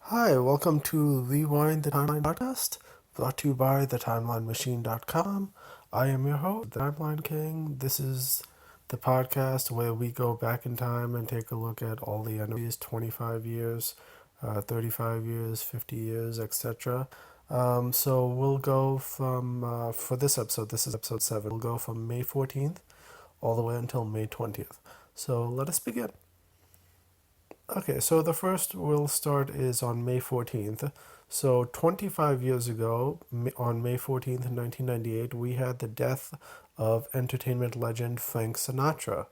Hi, welcome to Rewind the Timeline podcast, brought to you by thetimelinemachine.com. I am your host, the Timeline King. This is the podcast where we go back in time and take a look at all the anniversaries, 25 years, 35 years, 50 years, etc. So we'll go for this is episode 7, we'll go from May 14th all the way until May 20th. So let us begin. Okay, so the first we'll start is on May 14th. So 25 years ago, on May 14th, 1998, we had the death of entertainment legend Frank Sinatra.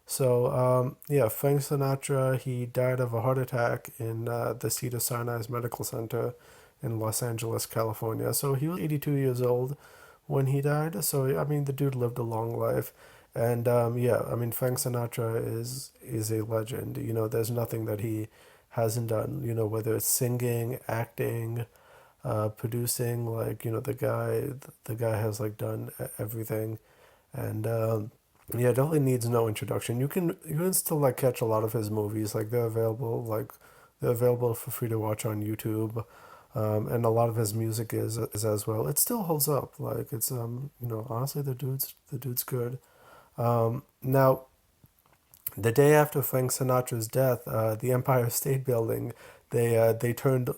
So, Frank Sinatra, he died of a heart attack in the Cedars-Sinai Medical Center in Los Angeles, California. So he was 82 years old when he died. So, I mean, the dude lived a long life. And Frank Sinatra is a legend. You know, there's nothing that he hasn't done. You know, whether it's singing, acting, producing. Like, you know, the guy has like done everything, and definitely needs no introduction. You can still like catch a lot of his movies. They're available for free to watch on YouTube. And a lot of his music is as well. It still holds up. Like it's honestly the dude's good. Now, the day after Frank Sinatra's death, the Empire State Building, they turned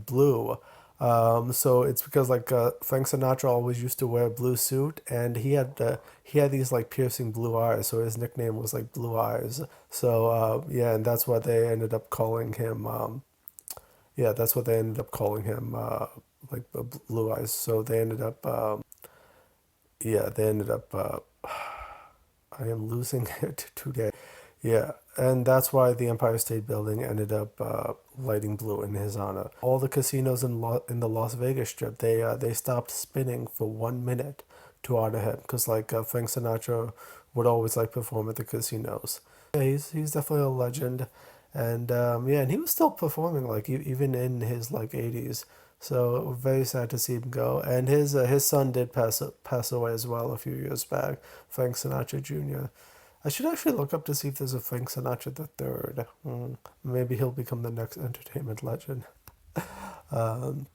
blue. So it's because Frank Sinatra always used to wear a blue suit, and he had these like piercing blue eyes, so his nickname was like Blue Eyes. And that's what they ended up calling him. That's what they ended up calling him, Blue Eyes. So they ended up. I am losing it today. Yeah, and that's why the Empire State Building ended up lighting blue in his honor. All the casinos in the Las Vegas Strip, they stopped spinning for 1 minute to honor him, because Frank Sinatra would always like perform at the casinos. Yeah, he's definitely a legend, and and he was still performing even in his 80s. So very sad to see him go. And his son did pass away as well a few years back, Frank Sinatra Jr. I should actually look up to see if there's a Frank Sinatra the third. Maybe he'll become the next entertainment legend. Um,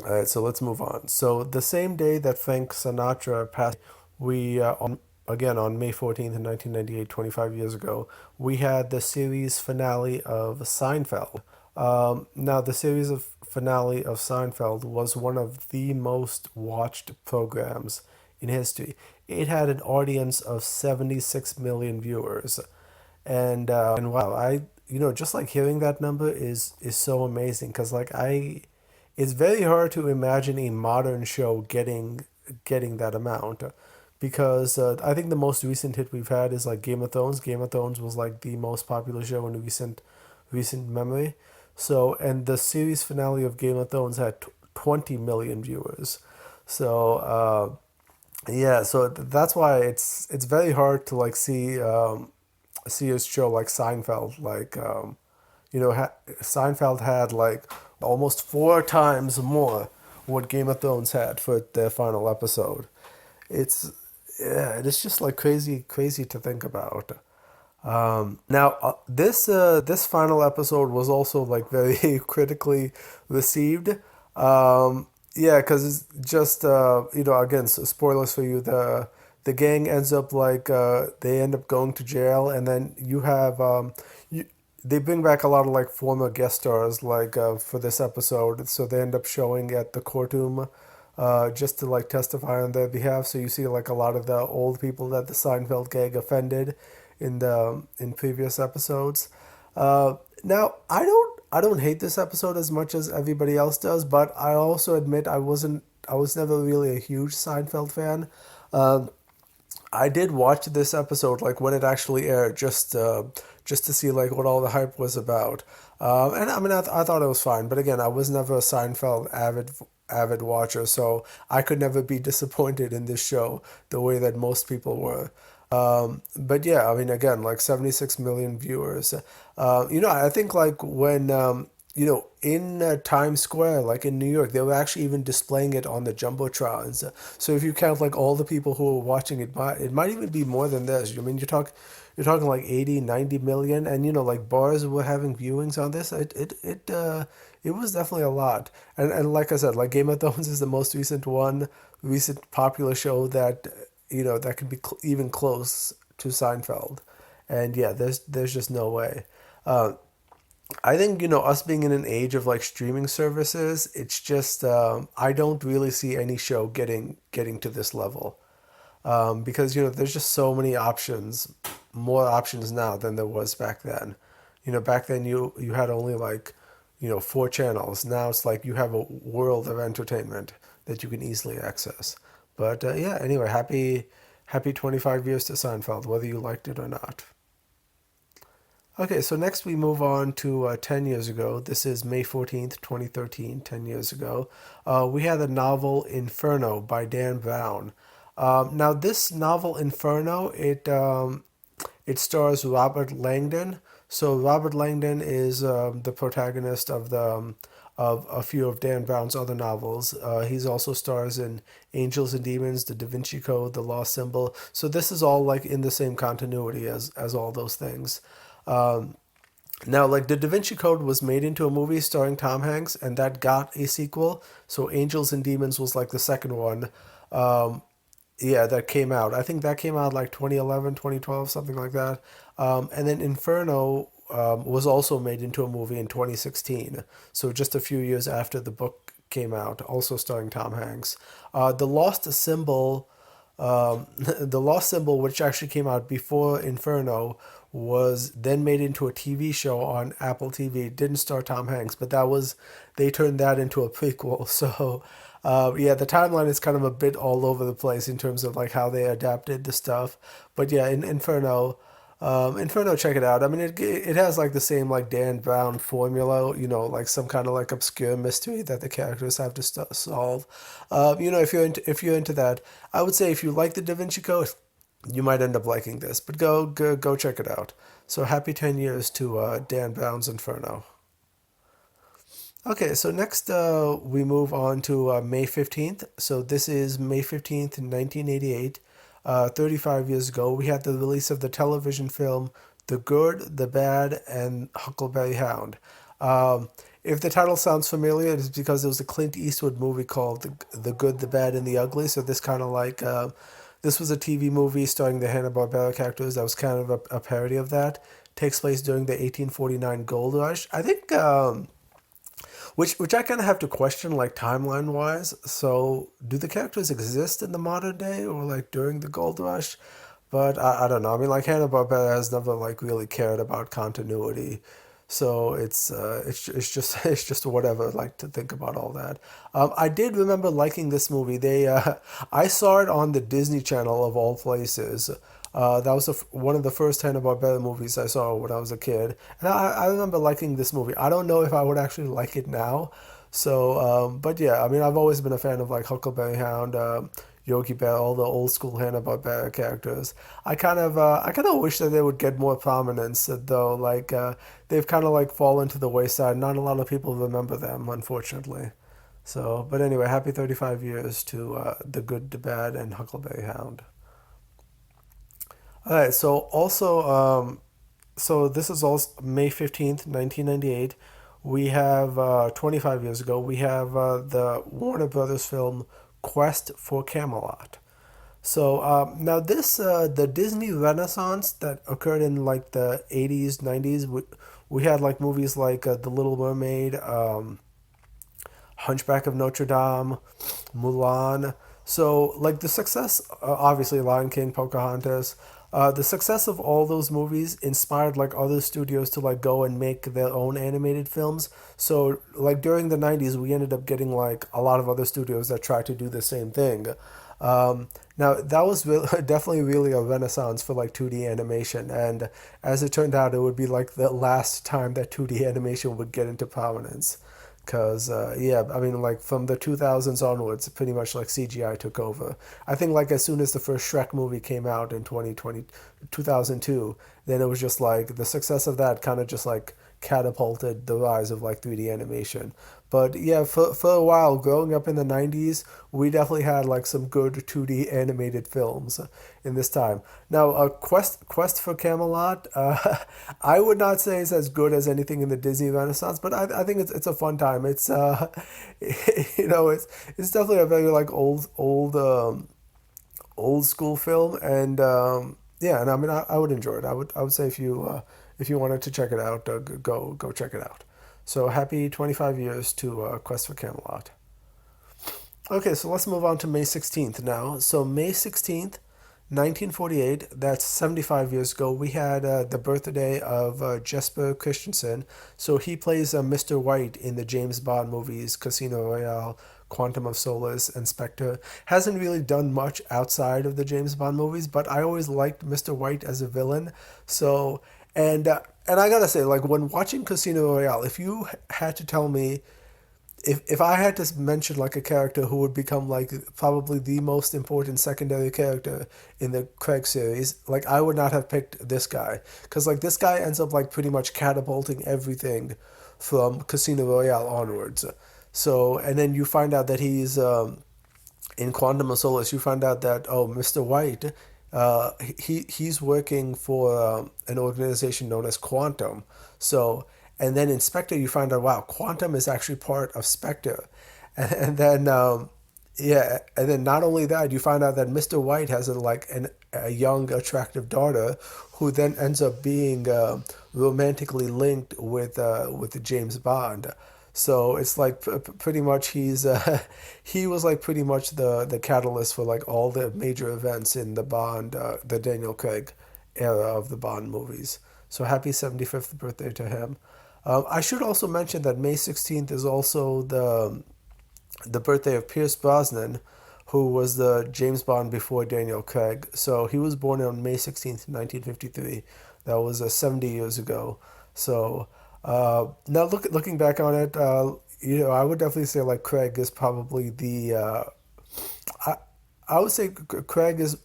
all right, so let's move on. So the same day that Frank Sinatra passed, we on May 14th, 1998, 25 years ago, we had the series finale of Seinfeld. Now, the series of finale of Seinfeld was one of the most watched programs in history. It had an audience of 76 million viewers, and wow, just like hearing that number is so amazing, because it's very hard to imagine a modern show getting that amount, because I think the most recent hit we've had is like Game of Thrones. Game of Thrones was like the most popular show in recent memory. So, and the series finale of Game of Thrones had 20 million viewers. So that's why it's very hard to see a show like Seinfeld. Seinfeld had like almost 4 times more what Game of Thrones had for their final episode. It's it's just like crazy to think about. This final episode was also like very critically received. Because it's just again, spoilers for you. The gang ends up they end up going to jail, and then you have they bring back a lot of like former guest stars for this episode, so they end up showing at the courtroom. Just to like testify on their behalf, so you see like a lot of the old people that the Seinfeld gang offended in previous episodes. Now I don't hate this episode as much as everybody else does, but I also admit I was never really a huge Seinfeld fan. Um, I did watch this episode like when it actually aired, just to see like what all the hype was about. And I mean I thought it was fine, but again I was never a Seinfeld avid watcher, so I could never be disappointed in this show the way that most people were. But yeah, I mean, again, like 76 million viewers. I think like when, in Times Square, like in New York, they were actually even displaying it on the Jumbotrons. So if you count like all the people who were watching it, it might even be more than this. I mean, you're talking like 80, 90 million, and like bars were having viewings on this. It was definitely a lot. And like I said, like Game of Thrones is the most recent popular show that that could be even close to Seinfeld. And yeah, there's just no way. Uh, I think us being in an age of like streaming services, it's just I don't really see any show getting to this level, because there's just so many options, more options now than there was back then. Back then you had only like four channels. Now it's like you have a world of entertainment that you can easily access. But yeah, anyway, happy 25 years to Seinfeld, whether you liked it or not. Okay, so next we move on to 10 years ago. This is May 14th, 2013, 10 years ago. We had the novel Inferno by Dan Brown. Now, this novel Inferno, it stars Robert Langdon. So Robert Langdon is the protagonist of a few of Dan Brown's other novels. He's also stars in Angels and Demons, The Da Vinci Code, The Lost Symbol. So this is all like in the same continuity as all those things. Um, Now, like the Da Vinci Code was made into a movie starring Tom Hanks, and that got a sequel. So Angels and Demons was like the second one. Um, yeah, that came out. I think that came out like 2011, 2012, something like that. And then Inferno was also made into a movie in 2016. So just a few years after the book came out, also starring Tom Hanks. The Lost Symbol, the Lost Symbol, which actually came out before Inferno, was then made into a TV show on Apple TV. It didn't star Tom Hanks, but they turned that into a prequel. So, yeah, the timeline is kind of a bit all over the place in terms of like how they adapted the stuff. But yeah, in Inferno, check it out. I mean, it has like the same like Dan Brown formula, like some kind of like obscure mystery that the characters have to solve. If you're into that, I would say if you like the Da Vinci Code, you might end up liking this. But go check it out. So happy 10 years to Dan Brown's Inferno. Okay, so next we move on to May 15th. So this is May 15th, 1988. 35 years ago, we had the release of the television film The Good, the Bad, and Huckleberry Hound. If the title sounds familiar, it's because it was a Clint Eastwood movie called The Good, the Bad, and the Ugly. So this was a TV movie starring the Hanna-Barbera characters that was kind of a parody of that. Takes place during the 1849 Gold Rush. I think which I kind of have to question, like timeline wise. So, do the characters exist in the modern day or like during the gold rush? But I don't know. I mean, like Hanna Barbera has never like really cared about continuity, so it's just it's just whatever. Like to think about all that. I did remember liking this movie. I saw it on the Disney Channel of all places. That was one of the first Hanna-Barbera movies I saw when I was a kid. And I remember liking this movie. I don't know if I would actually like it now. So, but yeah, I mean, I've always been a fan of like Huckleberry Hound, Yogi Bear, all the old school Hanna-Barbera characters. I kind of wish that they would get more prominence, though. Like, they've kind of like fallen to the wayside. Not a lot of people remember them, unfortunately. So, but anyway, happy 35 years to The Good, the Bad, and Huckleberry Hound. All right, so also, so this is also May 15th, 1998. We have 25 years ago, we have the Warner Brothers film Quest for Camelot. So now the Disney Renaissance that occurred in like the 80s, 90s, we had like movies like The Little Mermaid, Hunchback of Notre Dame, Mulan. So, like the success, obviously Lion King, Pocahontas, the success of all those movies inspired like other studios to like go and make their own animated films. So, like during the 90s, we ended up getting like a lot of other studios that tried to do the same thing. Now, that was definitely really a renaissance for like 2D animation, and as it turned out, it would be like the last time that 2D animation would get into prominence. Because, yeah, I mean, like from the 2000s onwards, pretty much like CGI took over. I think, like, as soon as the first Shrek movie came out in 2002, then it was just like the success of that kind of just like catapulted the rise of like 3D animation. But yeah, for a while, growing up in the 90s, we definitely had like some good 2D animated films in this time. Now, Quest for Camelot, I would not say it's as good as anything in the Disney Renaissance, but I think it's a fun time. It's it's definitely a very like old school film, and yeah, and I mean I would enjoy it. I would say if you wanted to check it out, go check it out. So happy 25 years to Quest for Camelot. Okay, so let's move on to May 16th now. So May 16th, 1948, that's 75 years ago, we had the birthday of Jesper Christensen. So he plays Mr. White in the James Bond movies Casino Royale, Quantum of Solace, and Spectre. Hasn't really done much outside of the James Bond movies, but I always liked Mr. White as a villain. So, and I gotta say, like when watching Casino Royale, if you had to tell me if I had to mention like a character who would become like probably the most important secondary character in the Craig series, like I would not have picked this guy because like this guy ends up like pretty much catapulting everything from Casino Royale onwards. So and then you find out that he's in Quantum of Solace, you find out that Mr. White, he's working for an organization known as Quantum. So, and then in Spectre, you find out wow, Quantum is actually part of Spectre, and then yeah, and then not only that, you find out that Mr. White has a young, attractive daughter, who then ends up being romantically linked with James Bond. So it's like pretty much he was like pretty much the catalyst for like all the major events in the Daniel Craig era of the Bond movies. So happy 75th birthday to him. I should also mention that May 16th is also the birthday of Pierce Brosnan, who was the James Bond before Daniel Craig. So he was born on May 16th, 1953. That was 70 years ago. So now looking back on it, I would definitely say like Craig is probably I, I would say Craig is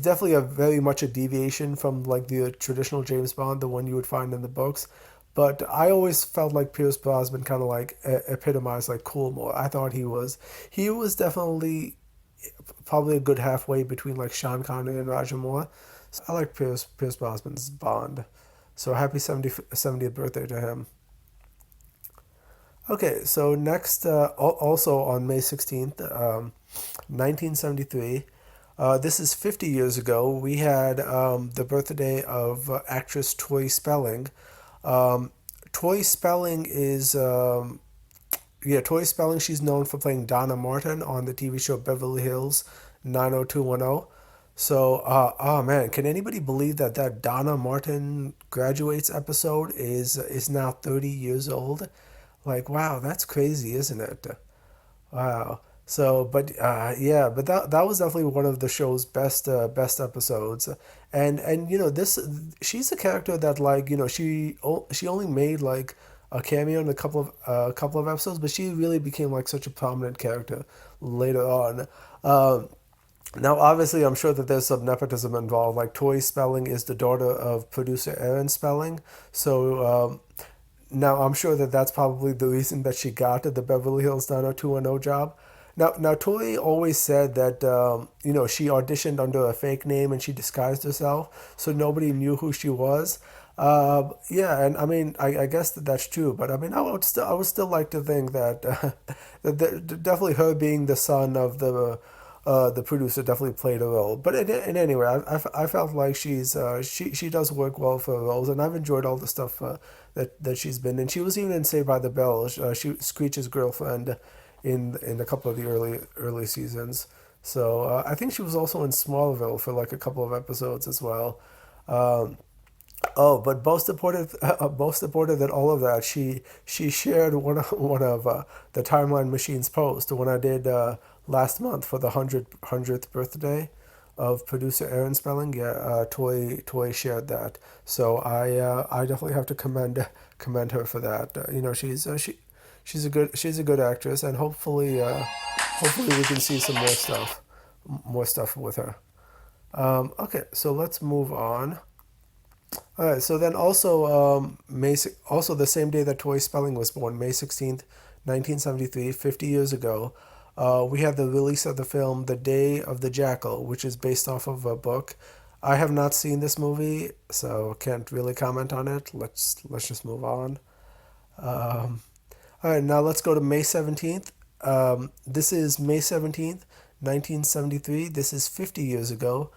definitely a very much a deviation from like the traditional James Bond, the one you would find in the books. But I always felt like Pierce Brosnan kind of like epitomized like cool more. I thought he was definitely probably a good halfway between like Sean Connery and Roger Moore. So I like Pierce Brosnan's Bond. So happy 70th birthday to him. Okay, so next, also on May 16th, 1973, this is 50 years ago, we had the birthday of actress Tori Spelling. Tori Spelling is, Tori Spelling, she's known for playing Donna Martin on the TV show Beverly Hills 90210. So, oh man, can anybody believe that Donna Martin graduates episode is now 30 years old? Like, wow, that's crazy, isn't it? Wow. So, but yeah, but that was definitely one of the show's best episodes, and this she's a character that like she only made like a cameo in a couple of episodes, but she really became like such a prominent character later on. Now, obviously, I'm sure that there's some nepotism involved. Like, Tori Spelling is the daughter of producer Aaron Spelling. So, now I'm sure that that's probably the reason that she got the Beverly Hills 90210 job. Now, Tori always said that, she auditioned under a fake name and she disguised herself, so nobody knew who she was. Yeah, and I mean, I guess that's true, but I mean, I would still like to think that, definitely her being the son of the producer definitely played a role. But in anyway, I felt like she does work well for her roles, and I've enjoyed all the stuff that she's been in. She was even in Saved by the Bell. She Screech's girlfriend in a couple of the early seasons. So I think she was also in Smallville for like a couple of episodes as well. Um, Oh, but most important than all of that, she shared one of the Timeline Machine's post when I did last month for the hundredth birthday of producer Aaron Spelling. Yeah, Toy shared that, so I definitely have to commend her for that. She's a good actress, and hopefully we can see some more stuff with her. Okay, so let's move on. All right, so then also also the same day that Tori Spelling was born, May 16th, 1973, 50 years ago, we had the release of the film The Day of the Jackal, which is based off of a book. I have not seen this movie, so can't really comment on it. Let's just move on. Um, all right, now let's go to May 17th. This is May 17th, 1973. This is 50 years ago.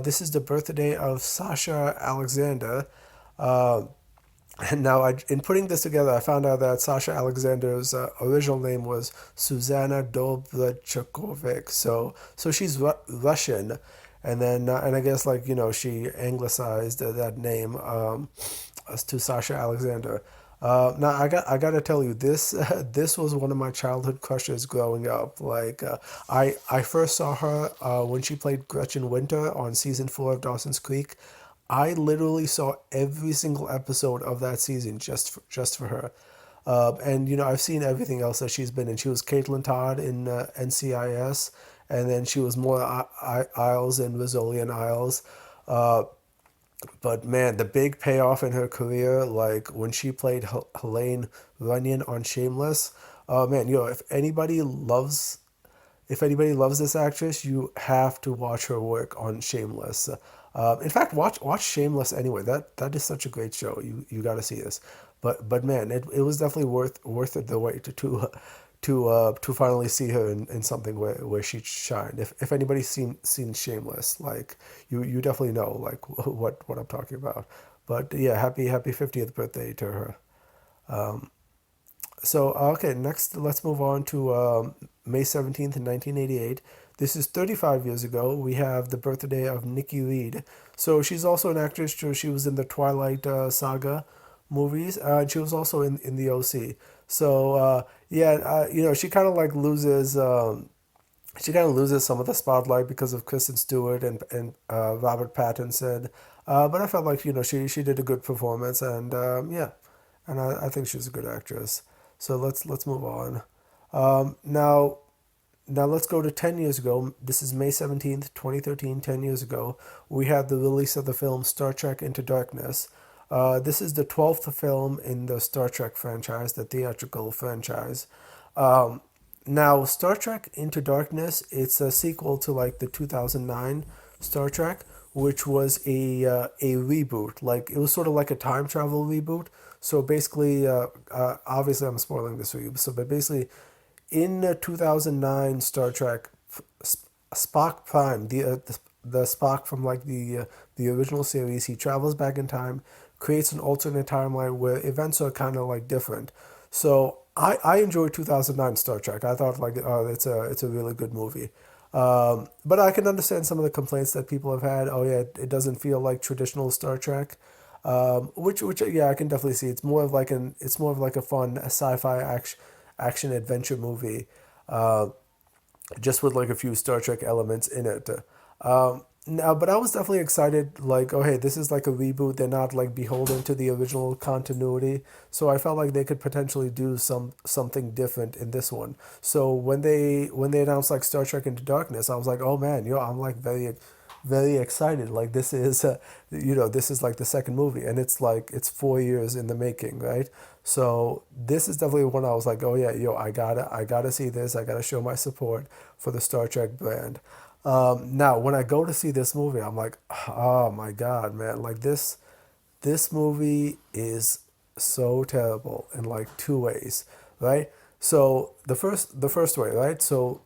This is the birthday of Sasha Alexander. Uh, and now, in putting this together, I found out that Sasha Alexander's original name was Susanna Dobrochakovic. So she's Russian, and I guess like she anglicized that name to Sasha Alexander. Now I gotta tell you this this was one of my childhood crushes growing up. Like I first saw her when she played Gretchen Winter on season 4 of Dawson's Creek. I literally saw every single episode of that season just for her. And I've seen everything else that she's been in. She was Caitlin Todd in NCIS, and then she was more Isles in Rizzoli and Isles. Uh, but man, the big payoff in her career, like when she played Helene Runyon on Shameless, man, if anybody loves this actress, you have to watch her work on Shameless. In fact, watch Shameless anyway. That is such a great show. You got to see this. But man, it was definitely worth it the wait to finally see her in something where she shined. If anybody's seen Shameless, like you definitely know like what I'm talking about. But yeah, happy 50th birthday to her. So, okay, next let's move on to May 17th, 1988. This is 35 years ago. We have the birthday of Nikki Reed. So she's also an actress. So she was in the Twilight Saga movies. And she was also in the OC. So, yeah, she kind of like loses some of the spotlight because of Kristen Stewart and Robert Pattinson. But I felt like she did a good performance, and yeah, and I think she's a good actress. So let's move on. Now let's go to 10 years ago. This is May 17th, 2013. 10 years ago, we had the release of the film Star Trek Into Darkness. This is the 12th film in the Star Trek franchise, the theatrical franchise. Um, Now, Star Trek Into Darkness, it's a sequel to like the 2009 Star Trek, which was a reboot. Like it was sort of like a time travel reboot. So basically, obviously, I'm spoiling this for you. So, but basically, in 2009 Star Trek, Spock Prime, the Spock from like the original series, he travels back in time, creates an alternate timeline where events are kind of like different. So I enjoyed 2009 Star Trek. I thought like it's a really good movie. But I can understand some of the complaints that people have had. Oh yeah, it doesn't feel like traditional Star Trek. Which yeah, I can definitely see. It's more of like a fun sci-fi action adventure movie, just with like a few Star Trek elements in it. Now, but I was definitely excited. Like, oh hey, this is like a reboot. They're not like beholden to the original continuity, so I felt like they could potentially do something different in this one. So when they announced like Star Trek Into Darkness, I was like, oh man, I'm like very excited. Like this is like the second movie, and it's 4 years in the making, right? So this is definitely one I was like, oh yeah, I gotta see this. I gotta show my support for the Star Trek brand. Now, when I go to see this movie, I'm like, oh my god, man! Like this movie is so terrible in like two ways, right? So the first way, right? So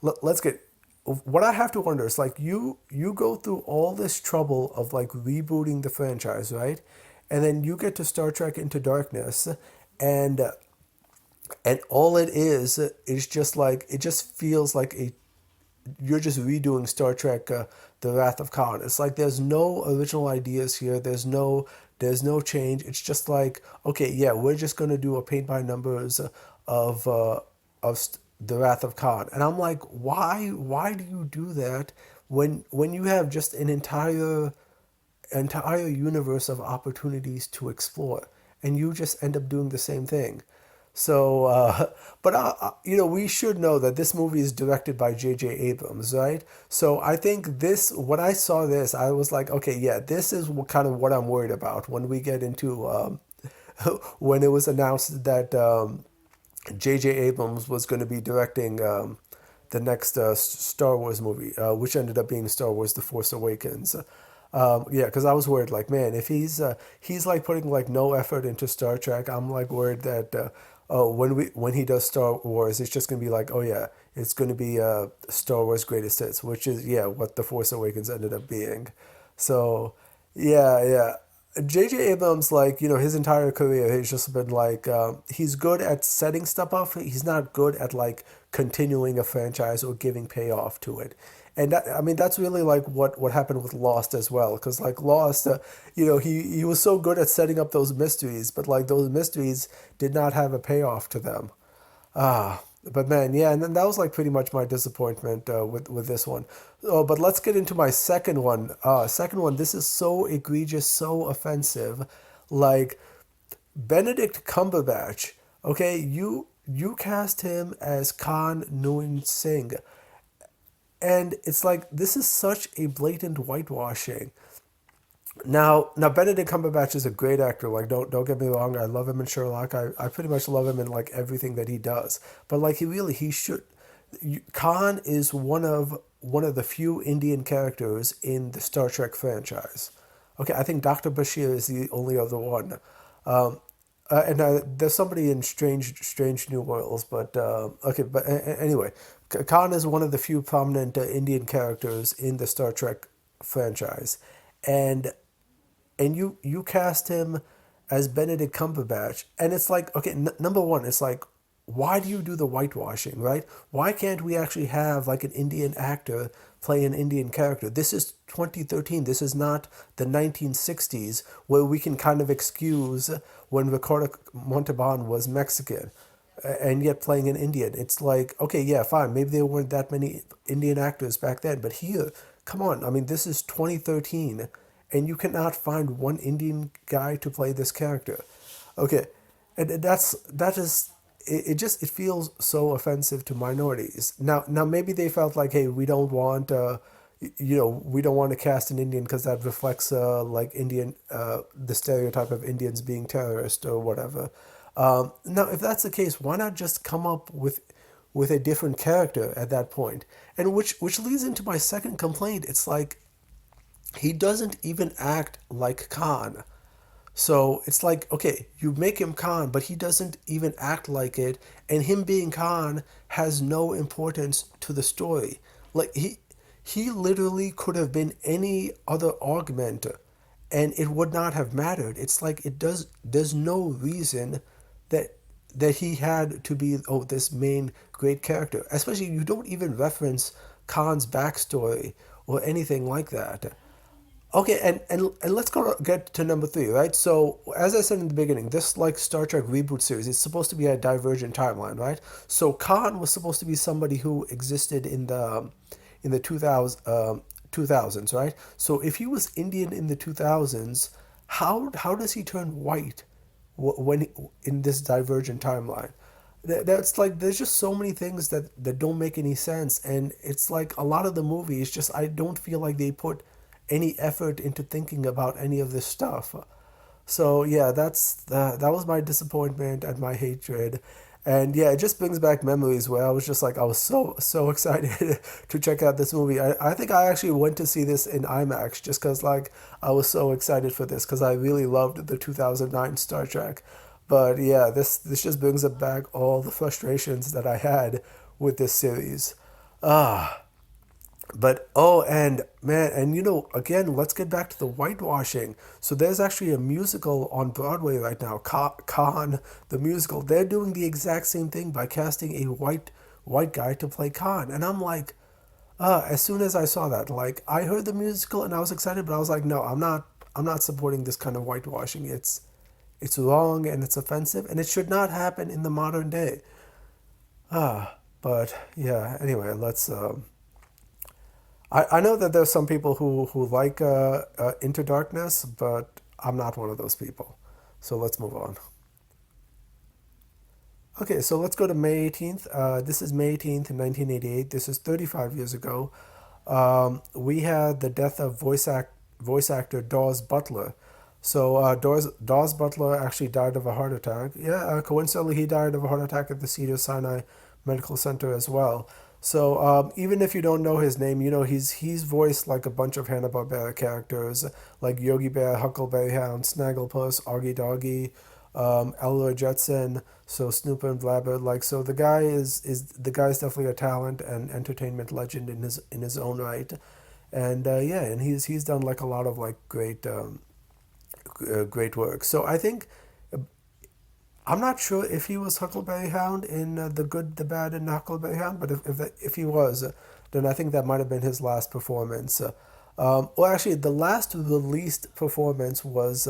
let's get what I have to wonder is like you go through all this trouble of like rebooting the franchise, right? And then you get to Star Trek Into Darkness, and all it is just like it just feels like a you're just redoing Star Trek, The Wrath of Khan. It's like there's no original ideas here. There's no change. It's just like okay, yeah, we're just gonna do a paint by numbers of The Wrath of Khan, and I'm like, why do you do that when you have just an entire universe of opportunities to explore, and you just end up doing the same thing. So, but we should know that this movie is directed by J.J. Abrams, right? So I think this, when I saw this, I was like, okay, yeah, this is kind of what I'm worried about when we get into when it was announced that J.J. Abrams was going to be directing the next Star Wars movie, which ended up being Star Wars: The Force Awakens. Yeah, because I was worried, like, man, if he's like putting like no effort into Star Trek, I'm like worried that when he does Star Wars, it's just gonna be like, oh yeah, it's gonna be Star Wars greatest hits, which is yeah what The Force Awakens ended up being. So yeah, yeah. J.J. Abrams, like, his entire career, he's just been like, he's good at setting stuff up. He's not good at, like, continuing a franchise or giving payoff to it. And that, I mean, that's really like what happened with Lost as well. Because, like, Lost, he was so good at setting up those mysteries, but, like, those mysteries did not have a payoff to them. But man, yeah, and then that was like pretty much my disappointment with this one. Oh, but let's get into my second one. Second one, this is so egregious, so offensive. Like Benedict Cumberbatch. Okay, you cast him as Khan Noon Singh, and it's like this is such a blatant whitewashing. Now Benedict Cumberbatch is a great actor. Like don't get me wrong, I love him in Sherlock. I pretty much love him in like everything that he does. But like he should. Khan is one of the few Indian characters in the Star Trek franchise. Okay, I think Dr. Bashir is the only other one. And there's somebody in Strange New Worlds, but okay. But anyway, Khan is one of the few prominent Indian characters in the Star Trek franchise, and you cast him as Benedict Cumberbatch, and it's like, okay, number one, it's like, why do you do the whitewashing, right? Why can't we actually have like an Indian actor play an Indian character? This is 2013. This is not the 1960s where we can kind of excuse when Ricardo Montalban was Mexican and yet playing an Indian. It's like, okay, yeah, fine. Maybe there weren't that many Indian actors back then, but here, come on. I mean, this is 2013, and you cannot find one Indian guy to play this character. Okay, and that is it feels so offensive to minorities. Now maybe they felt like, hey, we don't want we don't want to cast an Indian because that reflects like Indian the stereotype of Indians being terrorists or whatever. Now, if that's the case, why not just come up with a different character at that point? And which leads into my second complaint. It's like he doesn't even act like Khan. So it's like, okay, you make him Khan, but he doesn't even act like it, and him being Khan has no importance to the story. Like he literally could have been any other augmenter, and it would not have mattered. It's like there's no reason that he had to be, oh, this main great character. Especially you don't even reference Khan's backstory or anything like that. Okay, and let's get to number three, right? So, as I said in the beginning, this like Star Trek reboot series, it's supposed to be a divergent timeline, right? So Khan was supposed to be somebody who existed in the 2000s, right? So if he was Indian in the 2000s, how does he turn white when in this divergent timeline? That's like there's just so many things that don't make any sense, and it's like a lot of the movies just I don't feel like they put any effort into thinking about any of this stuff. So yeah, that was my disappointment and my hatred, and yeah, it just brings back memories where I was just like I was so excited to check out this movie. I think I actually went to see this in IMAX just because like I was so excited for this because I really loved the 2009 Star Trek. But yeah, this just brings up back all the frustrations that I had with this series. Ah, but oh, and man, and again, let's get back to the whitewashing. So there's actually a musical on Broadway right now, Khan, the musical. They're doing the exact same thing by casting a white guy to play Khan, and I'm like, as soon as I saw that, like I heard the musical and I was excited, but I was like, no, I'm not supporting this kind of whitewashing. It's wrong and it's offensive, and it should not happen in the modern day. But yeah. Anyway, let's. I know that there's some people who like Into Darkness, but I'm not one of those people. So let's move on. Okay, so let's go to May 18th. This is May 18th, 1988. This is 35 years ago. We had the death of voice actor Daws Butler. So Daws Butler actually died of a heart attack. Yeah, coincidentally, he died of a heart attack at the Cedars-Sinai Medical Center as well. So even if you don't know his name, you know he's voiced like a bunch of Hanna-Barbera characters, like Yogi Bear, Huckleberry Hound, Snagglepuss, Augie Doggy, Elroy Jetson, so Snooper and Blabber. Like, so the guy is the guy's definitely a talent and entertainment legend in his own right. And yeah, and he's done like a lot of like great work. So I think I'm not sure if he was Huckleberry Hound in The Good, the Bad, and Huckleberry Hound, but if he was, then I think that might have been his last performance. Well, actually, the last released performance was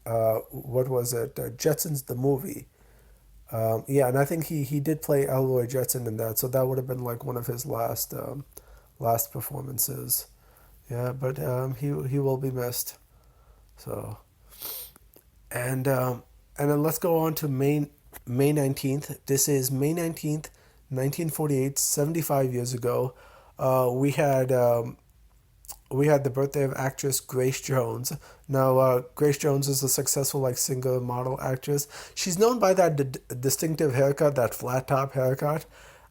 what was it? Jetsons the movie. Yeah, and I think he did play Elroy Jetson in that, so that would have been like one of his last performances. Yeah, but he will be missed. So and then let's go on to May 19th. This is May 19th, 1948, 75 years ago. Uh, we had um, we had the birthday of actress Grace Jones. Now, Grace Jones is a successful like singer, model, actress. She's known by that distinctive haircut, that flat top haircut.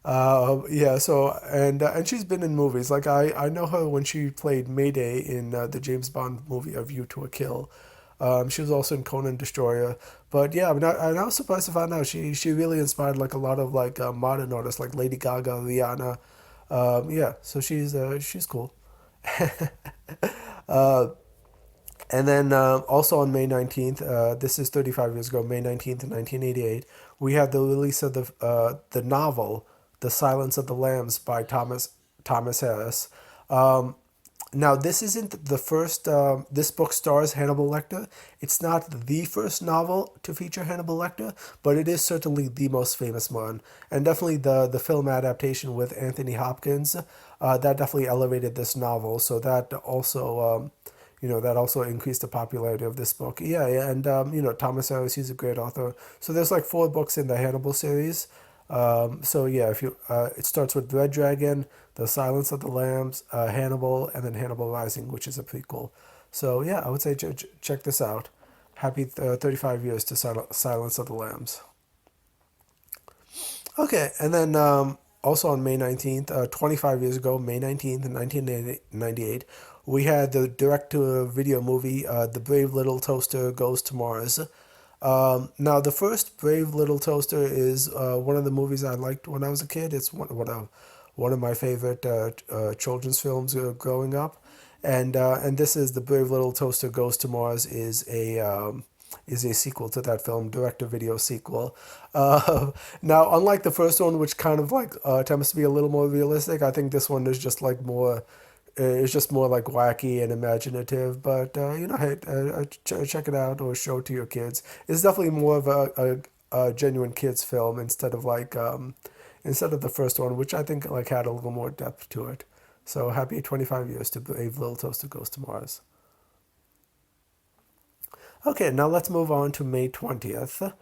Yeah. So and she's been in movies. Like I know her when she played Mayday in the James Bond movie A View to a Kill. She was also in Conan Destroyer. But yeah, I was surprised to find out she really inspired like a lot of like modern artists like Lady Gaga, Rihanna. Yeah, so she's cool. And then also on May 19th, this is 35 years ago, May 19th, 1988, we had the release of the novel, The Silence of the Lambs by Thomas Harris. Um, Now, this isn't the first, this book stars Hannibal Lecter. It's not the first novel to feature Hannibal Lecter, but it is certainly the most famous one. And definitely the film adaptation with Anthony Hopkins, that definitely elevated this novel. So that also, that also increased the popularity of this book. Yeah, yeah, and Thomas Harris, he's a great author. So there's like four books in the Hannibal series. So yeah, if you it starts with Red Dragon, The Silence of the Lambs, Hannibal, and then Hannibal Rising, which is a prequel. So yeah, I would say check this out. Happy 35 years to Silence of the Lambs. Okay, and then also on May 19th, 25 years ago, May 19th, 1998, we had the direct-to-video movie, The Brave Little Toaster Goes to Mars. Now, the first Brave Little Toaster is one of the movies I liked when I was a kid. It's one of my favorite children's films growing up, and this is The Brave Little Toaster Goes to Mars is a sequel to that film, direct-to-video sequel. Now, unlike the first one, which kind of like attempts to be a little more realistic, I think this one is just like more it's just more like wacky and imaginative. But hey, check it out or show it to your kids. It's definitely more of a genuine kids film instead of the first one, which I think like had a little more depth to it. So happy 25 years to Brave Little Toaster Goes to Mars. Okay, now let's move on to May 20th.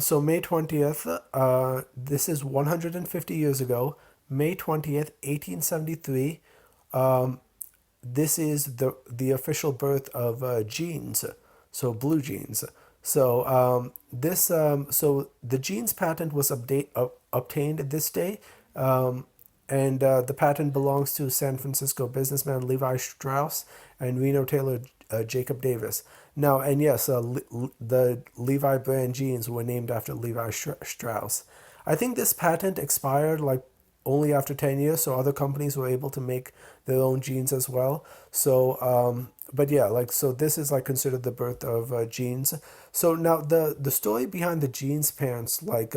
So May 20th, this is 150 years ago, May 20th, 1873. This is the official birth of jeans, so blue jeans. So so the jeans patent was obtained this day, and the patent belongs to San Francisco businessman Levi Strauss and Reno Taylor Jacob Davis. Now, and yes, the Levi brand jeans were named after Levi Strauss. I think this patent expired like only after 10 years, so other companies were able to make their own jeans as well. So, but yeah, like, so this is like considered the birth of jeans. So now the story behind the jeans pants, like,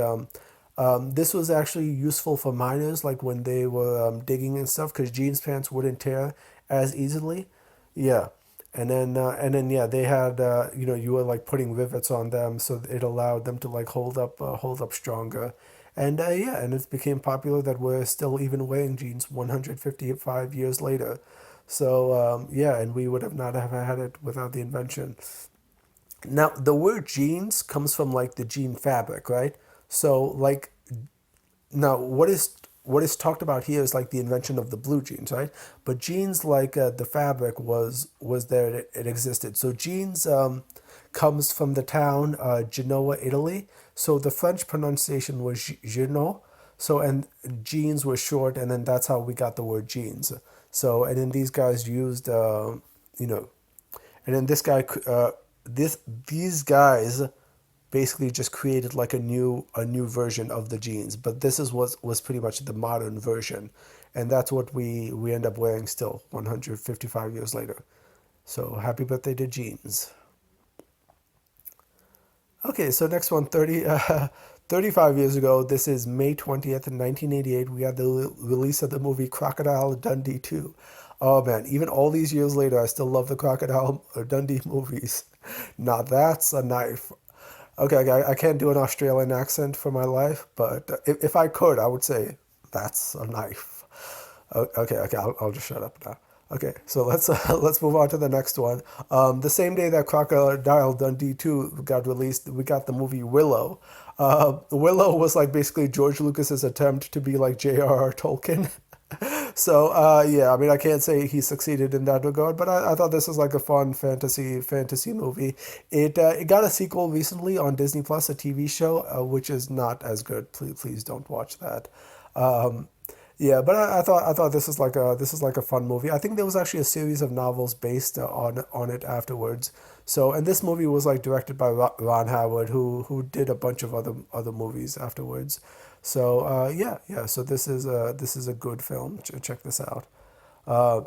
this was actually useful for miners, like when they were digging and stuff, because jeans pants wouldn't tear as easily. Yeah. And then yeah, they had you were like putting rivets on them, so it allowed them to like hold up stronger, and yeah, and it became popular that we're still even wearing jeans 155 years later. So yeah, and we would have not have had it without the invention. Now, the word jeans comes from like the jean fabric, right? So like now, what is talked about here is like the invention of the blue jeans, right? But jeans, like the fabric, was there. It existed. So jeans comes from the town Genoa, Italy. So the French pronunciation was Genoa. So and jeans were short, and then that's how we got the word jeans. So and then these guys used, you know, and then this these guys basically just created like a new version of the jeans. But this is what was pretty much the modern version, and that's what we end up wearing still 155 years later. So happy birthday to jeans. Okay, so next one, 35 years ago. This is May 20th, 1988. We had the release of the movie Crocodile Dundee 2. Oh man, even all these years later, I still love the Crocodile Dundee movies. Now that's a knife. Okay, I can't do an Australian accent for my life, but if I could, I would say that's a knife. Okay, I'll just shut up now. Okay, so let's let's move on to the next one. The same day that Crocodile Dundee 2 got released, we got the movie Willow. Willow was like basically George Lucas's attempt to be like J.R.R. Tolkien. So yeah, I mean I can't say he succeeded in that regard, but I thought this was like a fun fantasy movie. It got a sequel recently on Disney Plus, a TV show, which is not as good. Please don't watch that. Um, yeah, but I thought this is like a fun movie. I think there was actually a series of novels based on it afterwards. So and this movie was like directed by Ron Howard, who did a bunch of other movies afterwards. So yeah. So this is a good film. Check this out. Uh,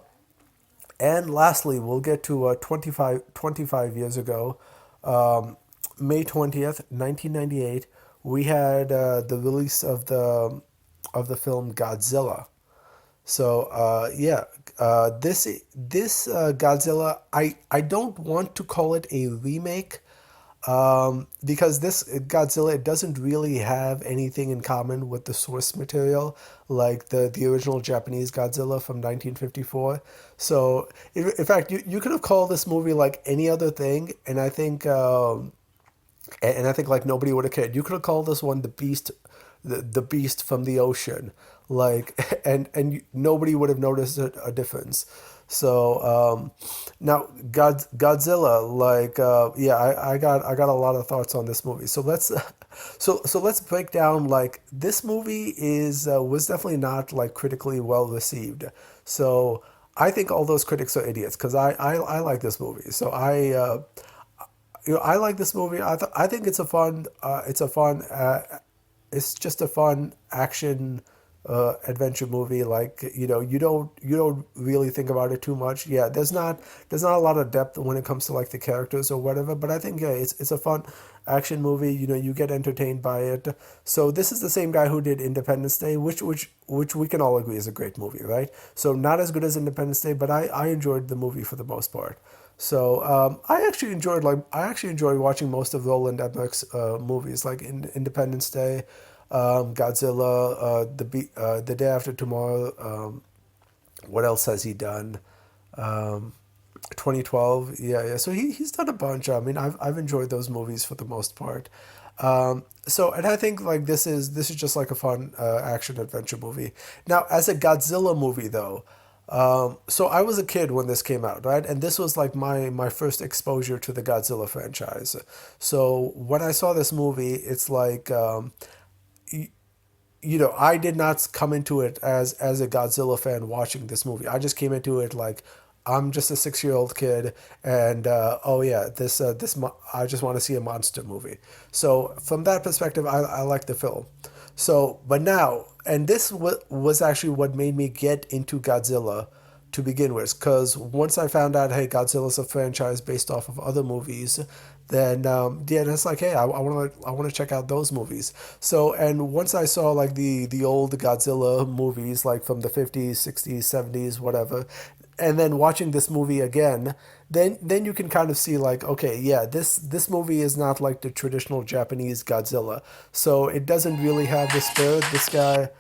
and lastly, we'll get to 25 years ago, um, May 20th, 1998. We had the release of the film Godzilla. So yeah, this Godzilla, I don't want to call it a remake, because this Godzilla, it doesn't really have anything in common with the source material, like the original Japanese Godzilla from 1954. So in fact, you could have called this movie like any other thing, and I think and I think like nobody would have cared. You could have called this one the beast from the ocean, like, nobody would have noticed a difference. So now Godzilla, like, yeah, I got a lot of thoughts on this movie. So let's so let's break down, like, this movie is was definitely not like critically well received. So I think all those critics are idiots because I like this movie. So I like this movie. I think it's a fun it's just a fun action adventure movie. Like, you don't really think about it too much. Yeah, there's not a lot of depth when it comes to like the characters or whatever. But I think, yeah, it's a fun action movie. You get entertained by it. So this is the same guy who did Independence Day, which we can all agree is a great movie, right? So not as good as Independence Day, but I enjoyed the movie for the most part. So I actually enjoyed watching most of Roland Emmerich's movies, like Independence Day, Godzilla, the Day After Tomorrow. What else has he done? Um, 2012. Yeah. So he's done a bunch. I mean, I've enjoyed those movies for the most part. So and I think like this is just like a fun action adventure movie. Now, as a Godzilla movie though. So I was a kid when this came out, right? And this was like my first exposure to the Godzilla franchise. So when I saw this movie, it's like, I did not come into it as a Godzilla fan watching this movie. I just came into it like I'm just a 6-year-old kid, and oh yeah, I just want to see a monster movie. So from that perspective, I like the film. So, but now, and this was actually what made me get into Godzilla to begin with, because once I found out, hey, Godzilla's a franchise based off of other movies, then yeah, and it's like, hey, I want to check out those movies. So, and once I saw like the old Godzilla movies, like from the 50s, 60s, 70s, whatever, and then watching this movie again, then you can kind of see like, okay, yeah, this movie is not like the traditional Japanese Godzilla. So it doesn't really have the spirit. This guy,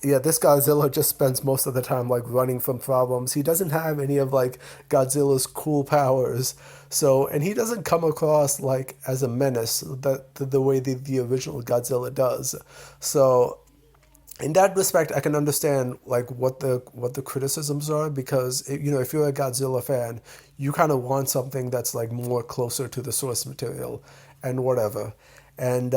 yeah, this Godzilla just spends most of the time like running from problems. He doesn't have any of like Godzilla's cool powers. So, and he doesn't come across like as a menace the way the original Godzilla does. So, in that respect, I can understand like what the criticisms are because if you're a Godzilla fan, you kind of want something that's like more closer to the source material and whatever, and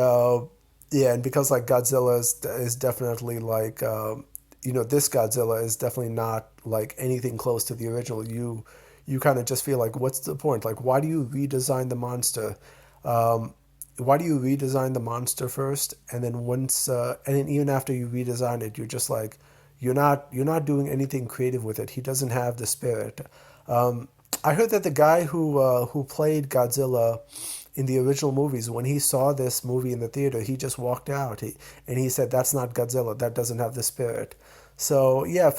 yeah, and because like Godzilla is definitely like this Godzilla is definitely not like anything close to the original. You kind of just feel like what's the point? Like why do you redesign the monster? Um, why do you redesign the monster first and then and then even after you redesign it you're just like you're not doing anything creative with it. He doesn't have the spirit. I heard that the guy who played Godzilla in the original movies, when he saw this movie in the theater, he just walked out. And he said that's not Godzilla, that doesn't have the spirit. So yeah,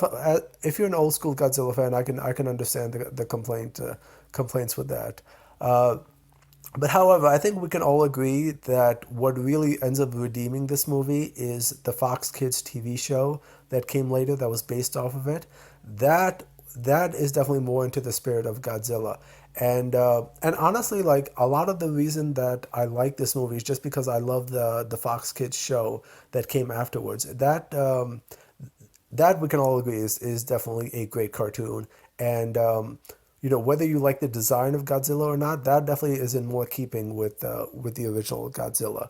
if you're an old school Godzilla fan, I can understand the complaints with that. But however, I think we can all agree that what really ends up redeeming this movie is the Fox Kids TV show that came later that was based off of it. That that is definitely more into the spirit of Godzilla. And honestly, like a lot of the reason that I like this movie is just because I love the Fox Kids show that came afterwards. That we can all agree is definitely a great cartoon. And whether you like the design of Godzilla or not, that definitely is in more keeping with the original Godzilla.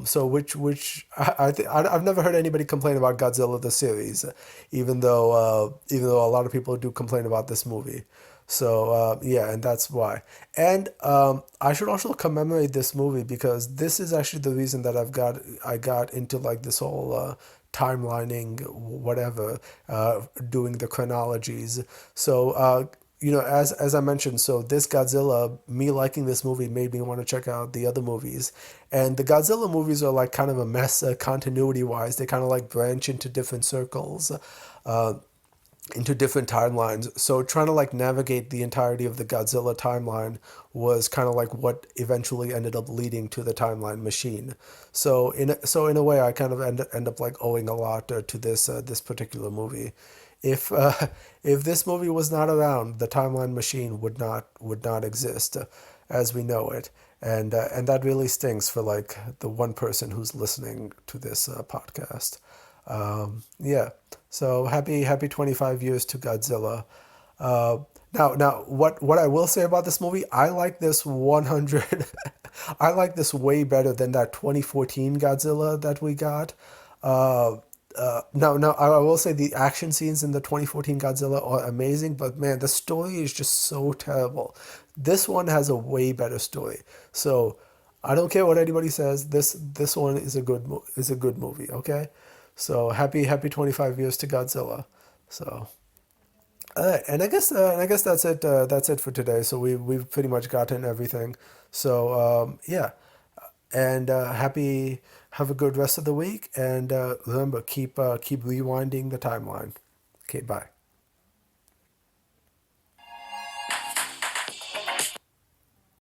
So which I've never heard anybody complain about Godzilla the series, even though a lot of people do complain about this movie. So yeah, and that's why. And I should also commemorate this movie because this is actually the reason that I got into like this whole timelining, whatever, doing the chronologies. So as I mentioned, so this Godzilla, me liking this movie made me want to check out the other movies, and the Godzilla movies are like kind of a mess continuity wise. They kind of like branch into different circles. Uh, into different timelines. So trying to like navigate the entirety of the Godzilla timeline was kind of like what eventually ended up leading to the timeline machine. So in a way, I kind of end up like owing a lot to this particular movie. If if this movie was not around, the timeline machine would not exist as we know it, and that really stings for like the one person who's listening to this podcast. Yeah. So happy 25 years to Godzilla. Uh, now, what I will say about this movie, I like this 100. I like this way better than that 2014 Godzilla that we got. Uh, no, I will say the action scenes in the 2014 Godzilla are amazing, but man, the story is just so terrible. This one has a way better story. So I don't care what anybody says. This one is is a good movie. Okay, so happy 25 years to Godzilla. So. And I guess that's it. That's it for today. So we've pretty much gotten everything. So yeah, and have a good rest of the week. And remember, keep rewinding the timeline. Okay, bye.